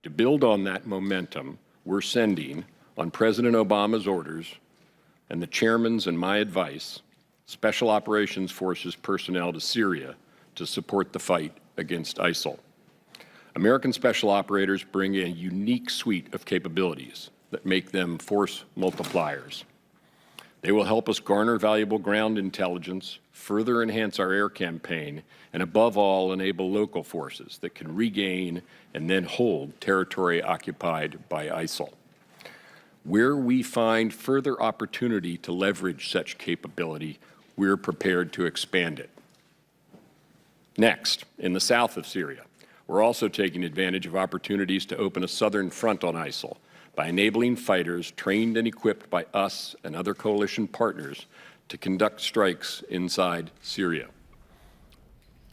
To build on that momentum, we're sending, on President Obama's orders and the chairman's and my advice, Special Operations Forces personnel to Syria to support the fight against ISIL. American special operators bring a unique suite of capabilities that make them force multipliers. They will help us garner valuable ground intelligence, further enhance our air campaign, and above all, enable local forces that can regain and then hold territory occupied by ISIL. Where we find further opportunity to leverage such capability, we're prepared to expand it. Next, in the south of Syria, we're also taking advantage of opportunities to open a southern front on ISIL by enabling fighters trained and equipped by us and other coalition partners to conduct strikes inside Syria.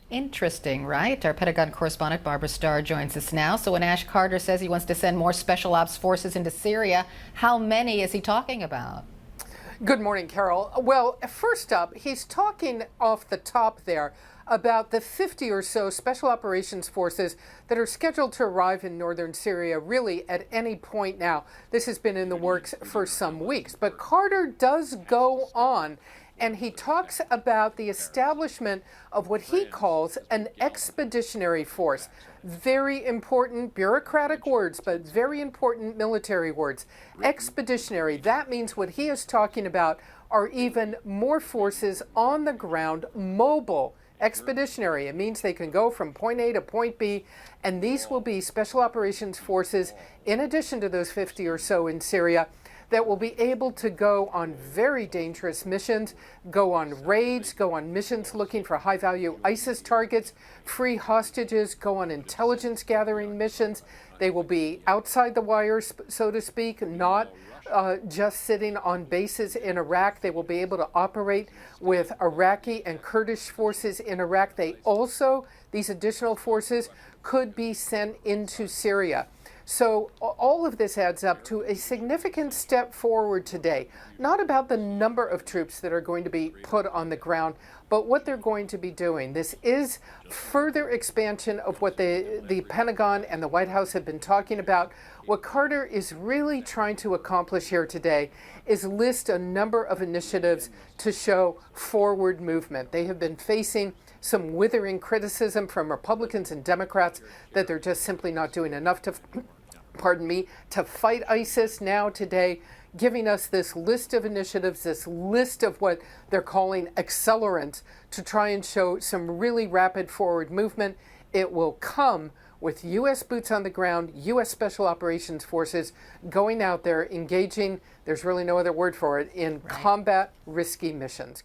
Interesting, right? Our Pentagon correspondent Barbara Starr joins us now. So when Ash Carter says he wants to send more special ops forces into Syria, how many is he talking about? Good morning, Carol. Well, first up, he's talking off the top there about the 50 or so special operations forces that are scheduled to arrive in northern Syria really at any point now. This has been in the works for some weeks. But Carter does go on, and he talks about the establishment of what he calls an expeditionary force. Very important bureaucratic words, but very important military words. Expeditionary, that means what he is talking about are even more forces on the ground, mobile. Expeditionary, it means they can go from point A to point B, and these will be special operations forces, in addition to those 50 or so in Syria, that will be able to go on very dangerous missions, go on raids, go on missions looking for high-value ISIS targets, free hostages, go on intelligence gathering missions. They will be outside the wires, so to speak, not just sitting on bases in Iraq. They will be able to operate with Iraqi and Kurdish forces in Iraq. These additional forces could be sent into Syria. So all of this adds up to a significant step forward today, not about the number of troops that are going to be put on the ground, but what they're going to be doing. This is further expansion of what the Pentagon and the White House have been talking about. What Carter is really trying to accomplish here today is list a number of initiatives to show forward movement. They have been facing some withering criticism from Republicans and Democrats that they're just simply not doing enough to fight ISIS. Now today, giving us this list of initiatives, this list of what they're calling accelerants to try and show some really rapid forward movement. It will come with U.S. boots on the ground, U.S. Special Operations Forces going out there, engaging, there's really no other word for it, in combat risky missions.